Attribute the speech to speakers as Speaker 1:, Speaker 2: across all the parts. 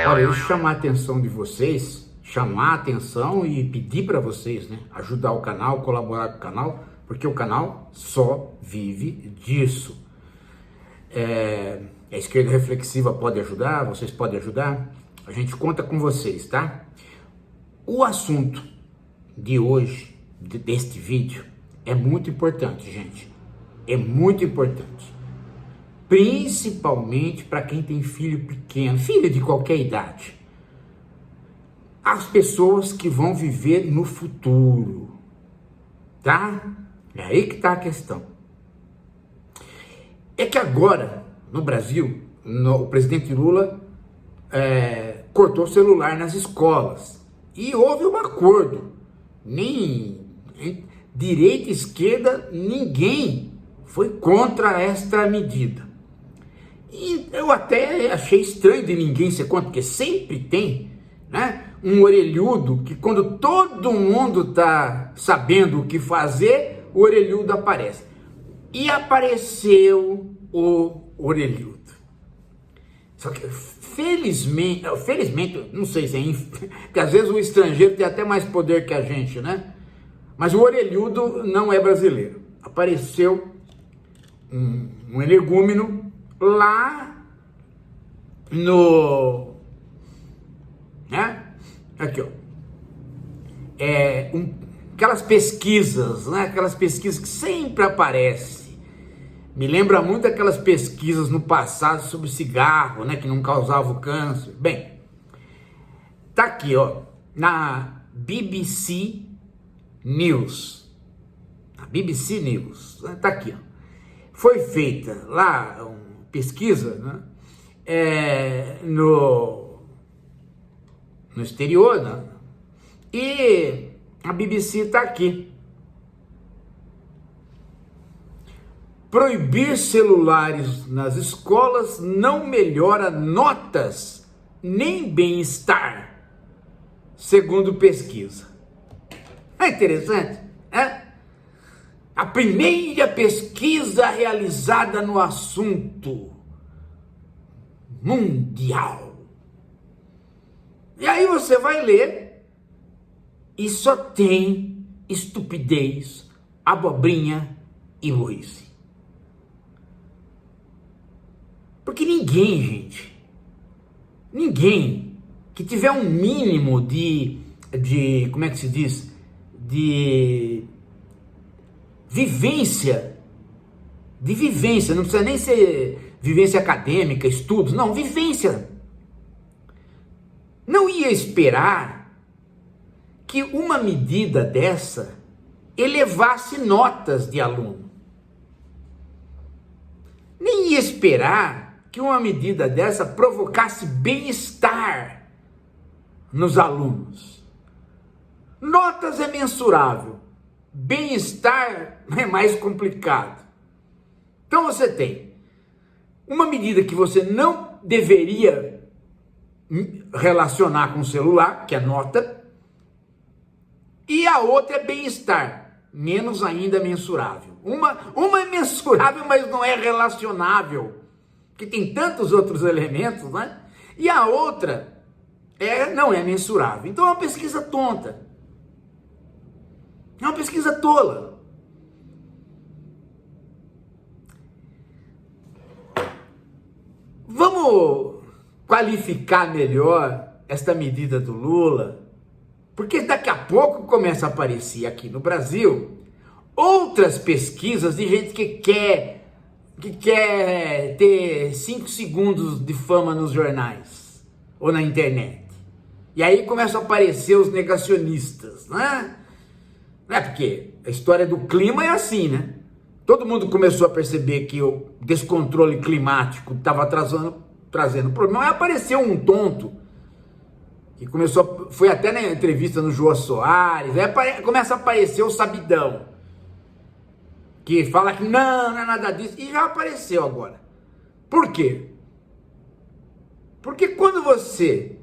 Speaker 1: Olha, eu chamar a atenção de vocês, chamar a atenção e pedir para vocês, né, ajudar o canal, colaborar com o canal, porque o canal só vive disso. A esquerda reflexiva pode ajudar, vocês podem ajudar, a gente conta com vocês, tá? O assunto de hoje, deste vídeo, é muito importante, gente. É muito importante. Principalmente para quem tem filho pequeno, filho de qualquer idade. As pessoas que vão viver no futuro, tá? É aí que tá a questão. É que agora, no Brasil, o presidente Lula cortou o celular nas escolas. E houve um acordo. Nem direita e esquerda, ninguém foi contra esta medida. E eu até achei estranho de ninguém ser contra, porque sempre tem, né, um orelhudo que quando todo mundo tá sabendo o que fazer, o orelhudo aparece. E apareceu o orelhudo. Só que felizmente, não sei se é, porque às vezes o estrangeiro tem até mais poder que a gente, né? Mas o orelhudo não é brasileiro. Apareceu um energúmeno lá no, né? Aqui, ó. Aquelas pesquisas, né? Aquelas pesquisas que sempre aparecem. Me lembra muito aquelas pesquisas no passado sobre cigarro, né? Que não causava o câncer. Bem, tá aqui, ó, na BBC News. A BBC News, tá aqui, ó. Foi feita lá uma pesquisa, né? No exterior, né? E a BBC tá aqui. Proibir celulares nas escolas não melhora notas nem bem-estar, segundo pesquisa. É interessante, é? A primeira pesquisa realizada no assunto mundial. E aí você vai ler e só tem estupidez, abobrinha e burrice. Porque ninguém, gente, ninguém que tiver um mínimo de como é que se diz? De vivência, não precisa nem ser vivência acadêmica, estudos, não, vivência. Não ia esperar que uma medida dessa elevasse notas de aluno. Nem ia esperar que uma medida dessa provocasse bem-estar nos alunos. Notas é mensurável, bem-estar é mais complicado. Então você tem uma medida que você não deveria relacionar com o celular, que é nota, e a outra é bem-estar, menos ainda mensurável. Uma é mensurável, mas não é relacionável, que tem tantos outros elementos, né? E a outra não é mensurável. Então é uma pesquisa tonta. É uma pesquisa tola. Vamos qualificar melhor esta medida do Lula, porque daqui a pouco começa a aparecer aqui no Brasil outras pesquisas de gente que quer ter 5 segundos de fama nos jornais ou na internet. E aí começam a aparecer os negacionistas, né? Porque a história do clima é assim, né? Todo mundo começou a perceber que o descontrole climático estava trazendo problema. Aí apareceu um tonto que foi até na entrevista no Jô Soares, aí começa a aparecer o sabidão, que fala que não é nada disso, e já apareceu agora. Por quê? Porque quando você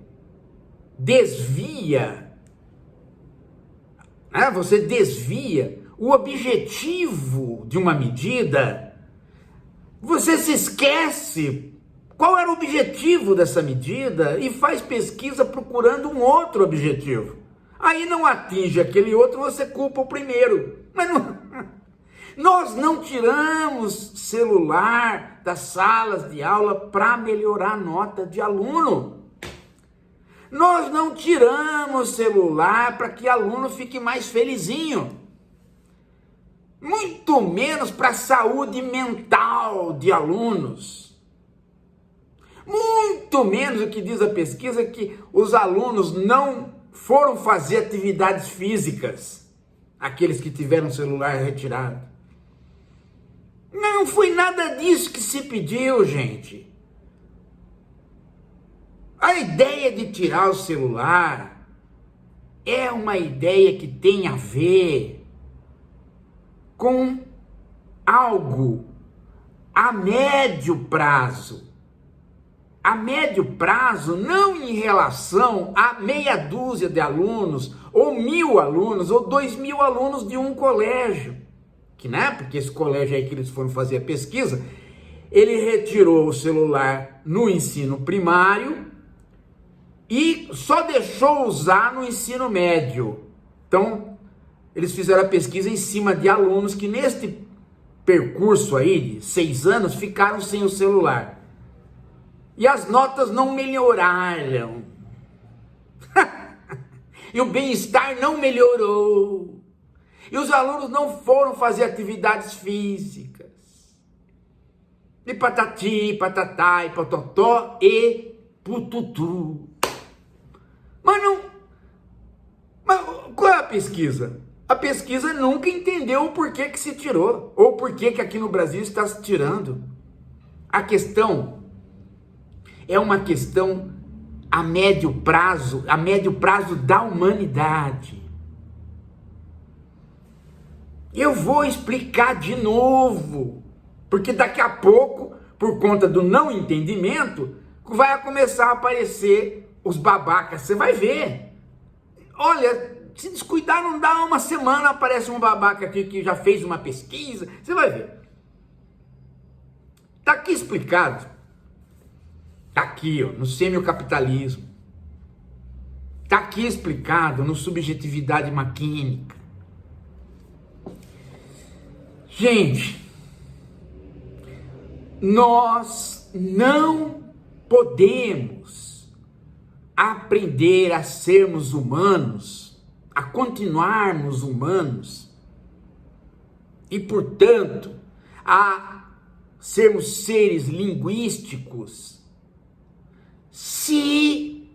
Speaker 1: desvia, né, o objetivo de uma medida, você se esquece qual era o objetivo dessa medida e faz pesquisa procurando um outro objetivo. Aí não atinge aquele outro, você culpa o primeiro. Mas não, nós não tiramos celular das salas de aula para melhorar a nota de aluno. Nós não tiramos celular para que aluno fique mais felizinho. Muito menos para a saúde mental de alunos. Muito menos o que diz a pesquisa, que os alunos não foram fazer atividades físicas, aqueles que tiveram o celular retirado. Não foi nada disso que se pediu, gente. A ideia de tirar o celular é uma ideia que tem a ver com algo a médio prazo. A médio prazo, não em relação a meia dúzia de alunos, ou 1.000 alunos, ou 2.000 alunos de um colégio. Que, né? Porque esse colégio aí que eles foram fazer a pesquisa, ele retirou o celular no ensino primário e só deixou usar no ensino médio. Então, eles fizeram a pesquisa em cima de alunos que neste percurso aí de 6 anos ficaram sem o celular. E as notas não melhoraram. E o bem-estar não melhorou. E os alunos não foram fazer atividades físicas. E patati, patatá, e patotó, e pututu. Mas não... Mas qual é a pesquisa? A pesquisa nunca entendeu o porquê que se tirou. Ou porquê que aqui no Brasil está se tirando. A questão... é uma questão a médio prazo da humanidade. Eu vou explicar de novo, porque daqui a pouco, por conta do não entendimento, vai começar a aparecer os babacas, você vai ver. Olha, se descuidar não dá uma semana, aparece um babaca aqui que já fez uma pesquisa, você vai ver. Está aqui explicado. Está aqui, ó, no semiocapitalismo. Está aqui explicado no subjetividade maquínica. Gente, nós não podemos aprender a sermos humanos, a continuarmos humanos e, portanto, a sermos seres linguísticos se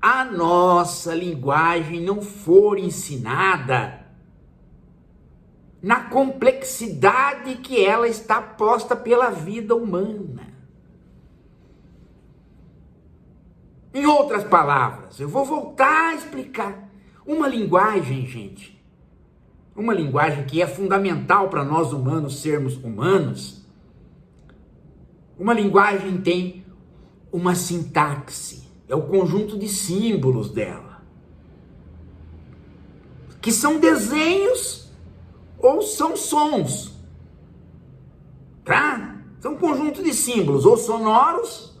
Speaker 1: a nossa linguagem não for ensinada na complexidade que ela está posta pela vida humana. Em outras palavras, eu vou voltar a explicar. Uma linguagem, gente, uma linguagem que é fundamental para nós humanos sermos humanos, uma linguagem tem uma sintaxe, é o conjunto de símbolos dela, que são desenhos ou são sons, tá? São um conjunto de símbolos, ou sonoros,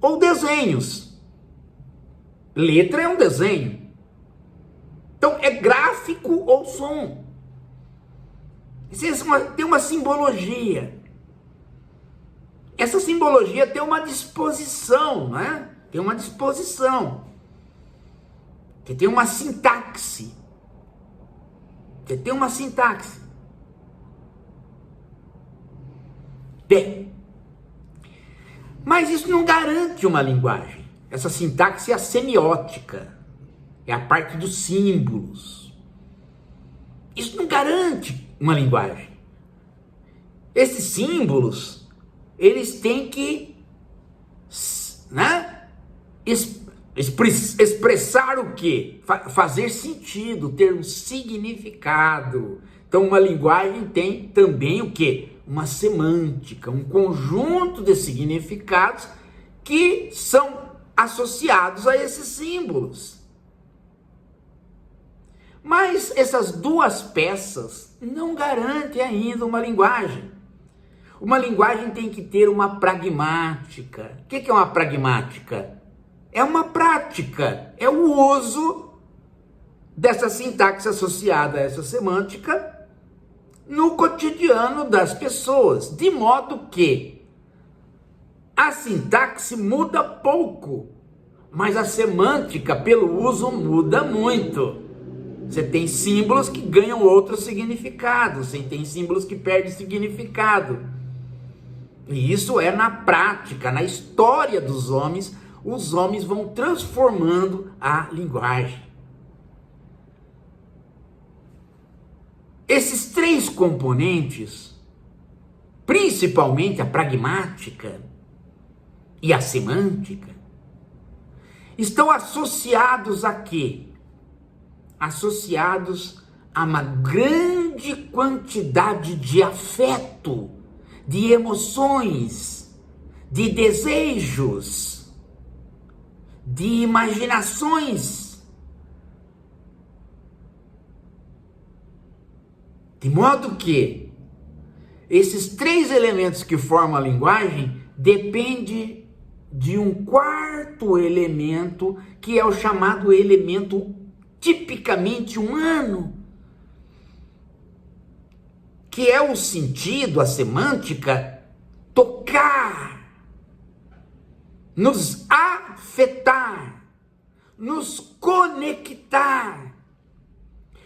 Speaker 1: ou desenhos. Letra é um desenho. Então, é gráfico ou som. Tem uma simbologia. Essa simbologia tem uma disposição, né? Tem uma disposição. Que tem uma sintaxe. Você tem uma sintaxe. Bem, mas isso não garante uma linguagem. Essa sintaxe é a semiótica, é a parte dos símbolos. Isso não garante uma linguagem. Esses símbolos, eles têm que, né, expressar o quê? Fazer sentido, ter um significado. Então, uma linguagem tem também o quê? Uma semântica, um conjunto de significados que são associados a esses símbolos. Mas essas duas peças não garantem ainda uma linguagem. Uma linguagem tem que ter uma pragmática. O que é uma pragmática? É uma prática, é o uso dessa sintaxe associada a essa semântica no cotidiano das pessoas, de modo que a sintaxe muda pouco, mas a semântica pelo uso muda muito. Você tem símbolos que ganham outro significado, você tem símbolos que perdem significado. E isso é na prática, na história dos homens, os homens vão transformando a linguagem. Esses três componentes, principalmente a pragmática e a semântica, estão associados a quê? Associados a uma grande quantidade de afeto, de emoções, de desejos, de imaginações. De modo que esses três elementos que formam a linguagem dependem de um quarto elemento, que é o chamado elemento tipicamente humano, que é o sentido, a semântica, tocar, nos afetar, nos conectar,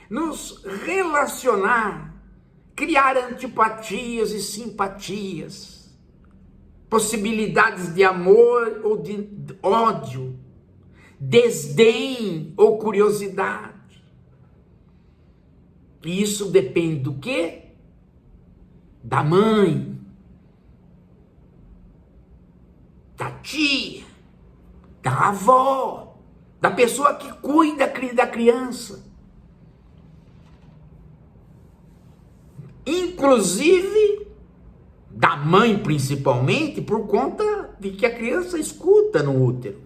Speaker 1: nos relacionar, criar antipatias e simpatias, possibilidades de amor ou de ódio, desdém ou curiosidade. E isso depende do quê? Da mãe, da tia, da avó, da pessoa que cuida da criança. Inclusive da mãe principalmente, por conta de que a criança escuta no útero.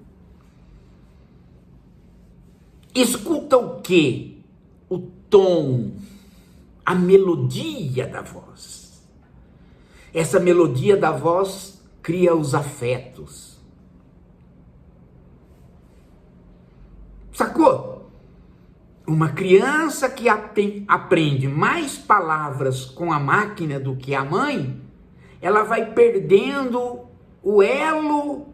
Speaker 1: Escuta o quê? O tom, a melodia da voz. Essa melodia da voz cria os afetos. Sacou? Uma criança que aprende mais palavras com a máquina do que a mãe, ela vai perdendo o elo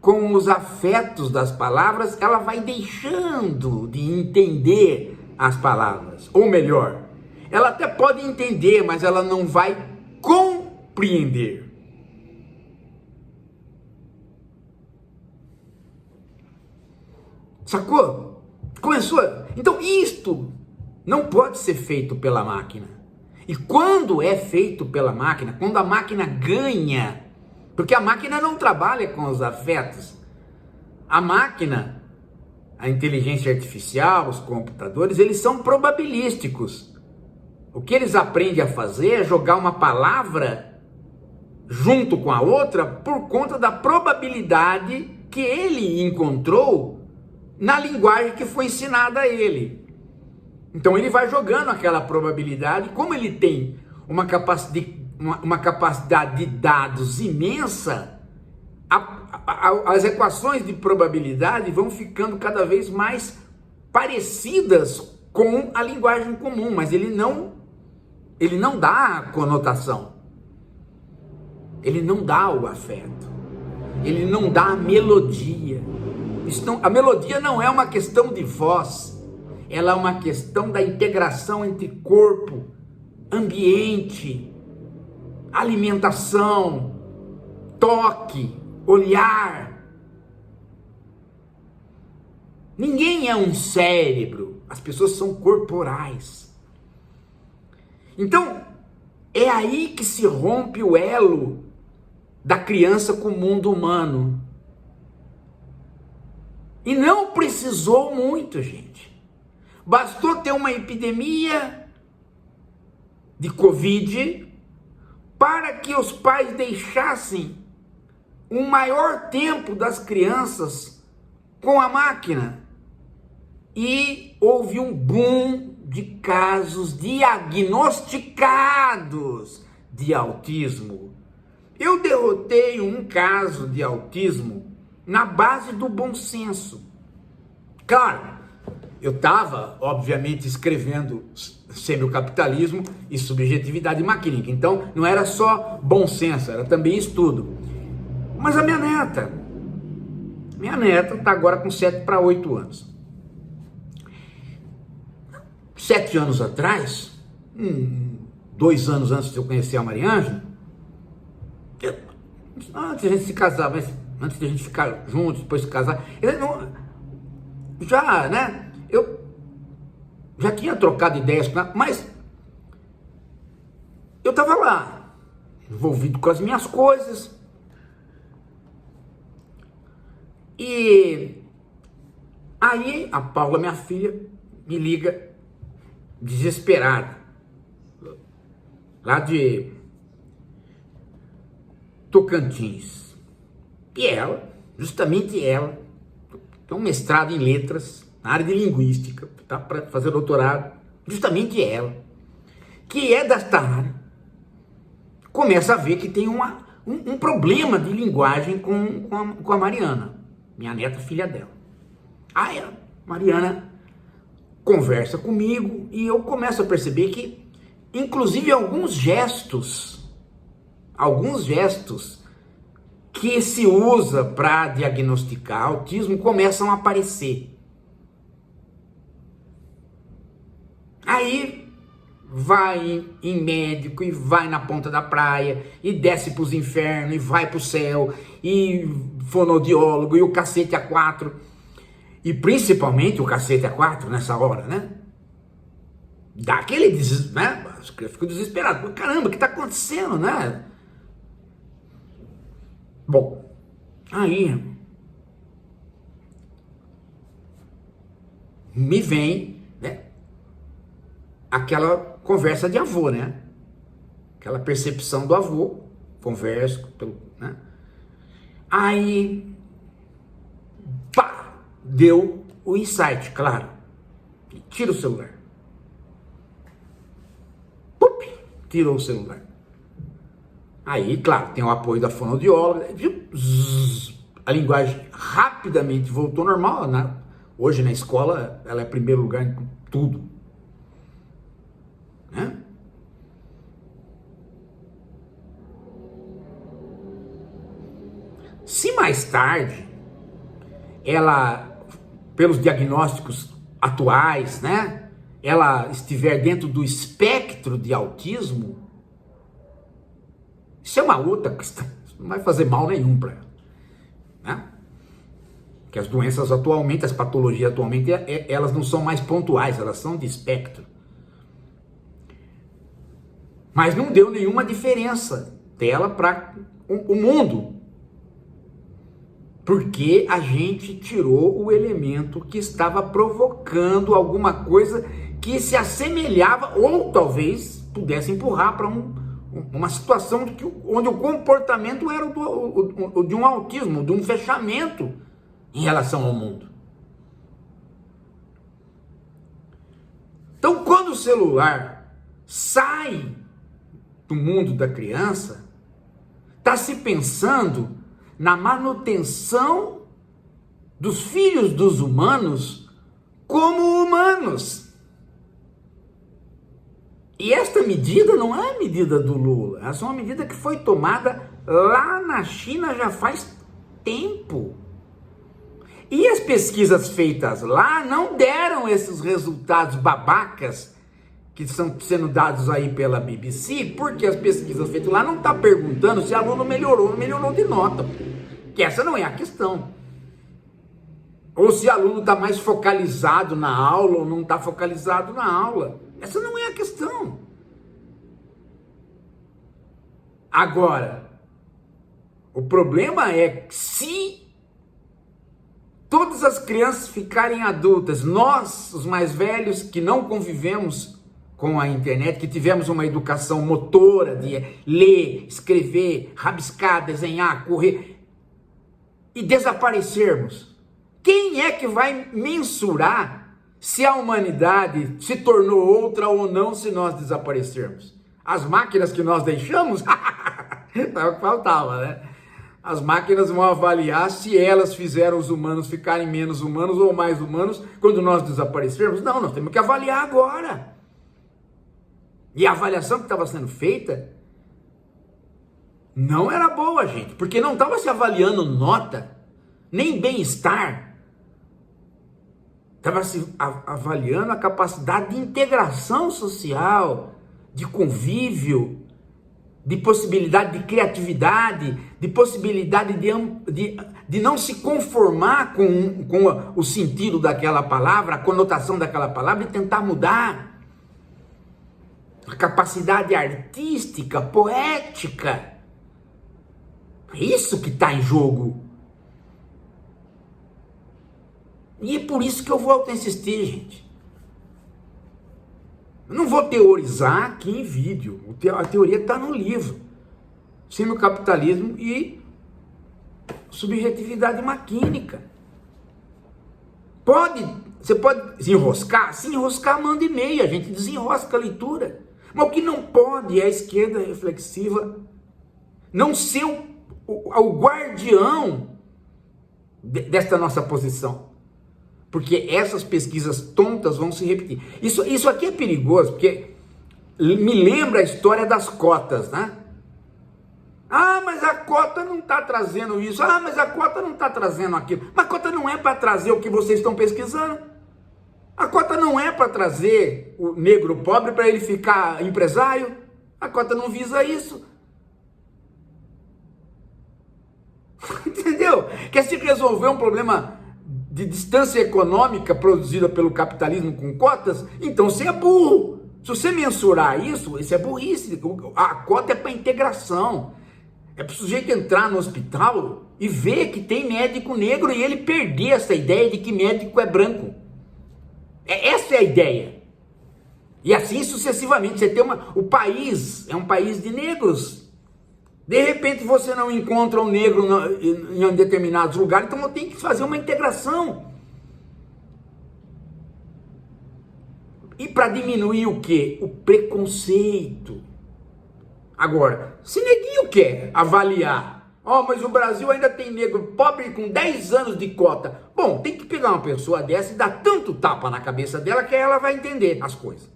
Speaker 1: com os afetos das palavras, ela vai deixando de entender as palavras. Ou melhor, ela até pode entender, mas ela não vai compreender. Sacou? Começou? Então isto não pode ser feito pela máquina. E quando é feito pela máquina, quando a máquina ganha, porque a máquina não trabalha com os afetos. A máquina, a inteligência artificial, os computadores, eles são probabilísticos. O que eles aprendem a fazer é jogar uma palavra junto com a outra por conta da probabilidade que ele encontrou na linguagem que foi ensinada a ele. Então ele vai jogando aquela probabilidade, como ele tem uma capacidade de dados imensa, as equações de probabilidade vão ficando cada vez mais parecidas com a linguagem comum, mas ele não dá a conotação, ele não dá o afeto, ele não dá a melodia. A melodia não é uma questão de voz, ela é uma questão da integração entre corpo, ambiente, alimentação, toque, olhar. Ninguém é um cérebro, as pessoas são corporais. Então, é aí que se rompe o elo da criança com o mundo humano. E não precisou muito, gente. Bastou ter uma epidemia de Covid para que os pais deixassem um maior tempo das crianças com a máquina. E houve um boom de casos diagnosticados de autismo, Eu derrotei um caso de autismo na base do bom senso. Claro, eu estava, obviamente, escrevendo Semiocapitalismo e Subjetividade Maquínica. Então, não era só bom senso, era também estudo. Mas a minha neta está agora com 7 para 8 anos. 7 anos atrás, 2 anos antes de eu conhecer a Mariângela, antes de a gente se casar, mas antes de a gente ficar juntos, depois se casar, eu já tinha trocado ideias com ela, mas eu estava lá, envolvido com as minhas coisas, e aí a Paula, minha filha, me liga desesperada, lá de Tocantins. E ela, justamente ela, tem um mestrado em letras, na área de linguística, tá, para fazer doutorado, justamente ela, que é desta área, começa a ver que tem um problema de linguagem com a Mariana, minha neta, filha dela. Aí a Mariana conversa comigo e eu começo a perceber que, inclusive, alguns gestos que se usa para diagnosticar autismo começam a aparecer. Aí vai em médico e vai na ponta da praia e desce para os infernos e vai para o céu e fonoaudiólogo e o cacete a 4. E principalmente o cacete a 4 nessa hora, né? Dá aquele né? Eu fico desesperado. Caramba, o que está acontecendo, né? Bom, aí me vem, né, aquela conversa de avô, né? Aquela percepção do avô, converso, né? Aí, pá, deu o insight, claro. Tira o celular. Pup, tirou o celular. Aí, claro, tem o apoio da fonoaudióloga, a linguagem rapidamente voltou ao normal, né? Hoje na escola ela é primeiro lugar em tudo, né? Se mais tarde ela, pelos diagnósticos atuais, né, ela estiver dentro do espectro de autismo, isso é uma outra questão, não vai fazer mal nenhum para ela, né? Que as doenças atualmente, as patologias atualmente, elas não são mais pontuais, elas são de espectro. Mas não deu nenhuma diferença dela para o mundo, porque a gente tirou o elemento que estava provocando alguma coisa que se assemelhava, ou talvez pudesse empurrar para uma situação onde o comportamento era o de um autismo, de um fechamento em relação ao mundo. Então, quando o celular sai do mundo da criança, está se pensando na manutenção dos filhos dos humanos como humanos. E esta medida não é a medida do Lula, essa é uma medida que foi tomada lá na China já faz tempo. E as pesquisas feitas lá não deram esses resultados babacas que estão sendo dados aí pela BBC, porque as pesquisas feitas lá não estão perguntando se aluno melhorou ou não melhorou de nota, que essa não é a questão. Ou se aluno está mais focalizado na aula ou não está focalizado na aula. Essa não é a questão. Agora, o problema é que se todas as crianças ficarem adultas, nós, os mais velhos, que não convivemos com a internet, que tivemos uma educação motora de ler, escrever, rabiscar, desenhar, correr, e desaparecermos, quem é que vai mensurar se a humanidade se tornou outra ou não se nós desaparecermos? As máquinas que nós deixamos? É o que faltava, né? As máquinas vão avaliar se elas fizeram os humanos ficarem menos humanos ou mais humanos quando nós desaparecermos. Não, nós temos que avaliar agora. E a avaliação que estava sendo feita não era boa, gente, porque não estava se avaliando nota, nem bem-estar. Estava se avaliando a capacidade de integração social, de convívio, de possibilidade de criatividade, de possibilidade de não se conformar com o sentido daquela palavra, a conotação daquela palavra e tentar mudar. A capacidade artística, poética. É isso que está em jogo. E é por isso que eu volto a insistir, gente. Eu não vou teorizar aqui em vídeo. A teoria está no livro. Semicapitalismo e subjetividade maquínica. Você pode se enroscar? Se enroscar, manda e-mail. A gente desenrosca a leitura. Mas o que não pode é a esquerda reflexiva não ser o guardião desta nossa posição. Porque essas pesquisas tontas vão se repetir. Isso aqui é perigoso, porque me lembra a história das cotas, né? Ah, mas a cota não está trazendo isso. Ah, mas a cota não está trazendo aquilo. Mas a cota não é para trazer o que vocês estão pesquisando. A cota não é para trazer o negro pobre para ele ficar empresário. A cota não visa isso. Entendeu? Quer se resolver um problema de distância econômica produzida pelo capitalismo com cotas? Então você é burro. Se você mensurar isso é burrice. A cota é para integração. É para o sujeito entrar no hospital e ver que tem médico negro e ele perder essa ideia de que médico é branco. Essa é a ideia. E assim sucessivamente. Você tem o país é um país de negros. De repente você não encontra um negro em determinados lugares, então tem que fazer uma integração. E para diminuir o quê? O preconceito. Agora, se neguinho quer avaliar, mas o Brasil ainda tem negro pobre com 10 anos de cota. Bom, tem que pegar uma pessoa dessa e dar tanto tapa na cabeça dela que ela vai entender as coisas.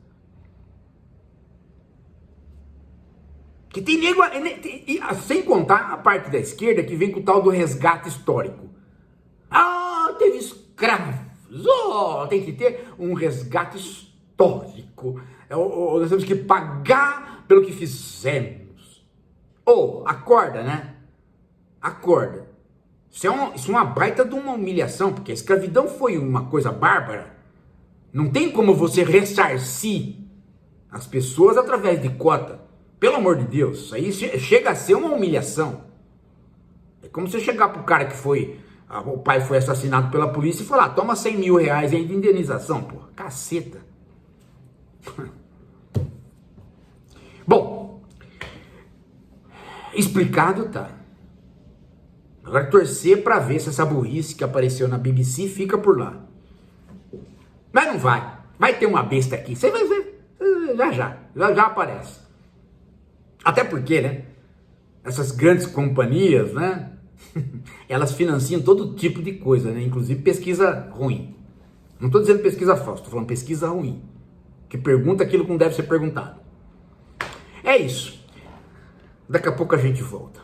Speaker 1: Que tem negro, sem contar a parte da esquerda que vem com o tal do resgate histórico. Teve escravos, tem que ter um resgate histórico. Nós temos que pagar pelo que fizemos. Acorda, né? Acorda. Isso é uma baita de uma humilhação, porque a escravidão foi uma coisa bárbara. Não tem como você ressarcir as pessoas através de cota. Pelo amor de Deus, isso aí chega a ser uma humilhação. É como você chegar pro cara que o pai foi assassinado pela polícia e falar, toma 100 mil reais aí de indenização, porra, caceta. Bom, explicado tá. Agora torcer pra ver se essa burrice que apareceu na BBC fica por lá. Mas não vai. Vai ter uma besta aqui, você vai ver, já aparece. Até porque, né, essas grandes companhias, né, elas financiam todo tipo de coisa, né, inclusive pesquisa ruim. Não estou dizendo pesquisa falsa, estou falando pesquisa ruim, que pergunta aquilo que não deve ser perguntado. É isso. Daqui a pouco a gente volta.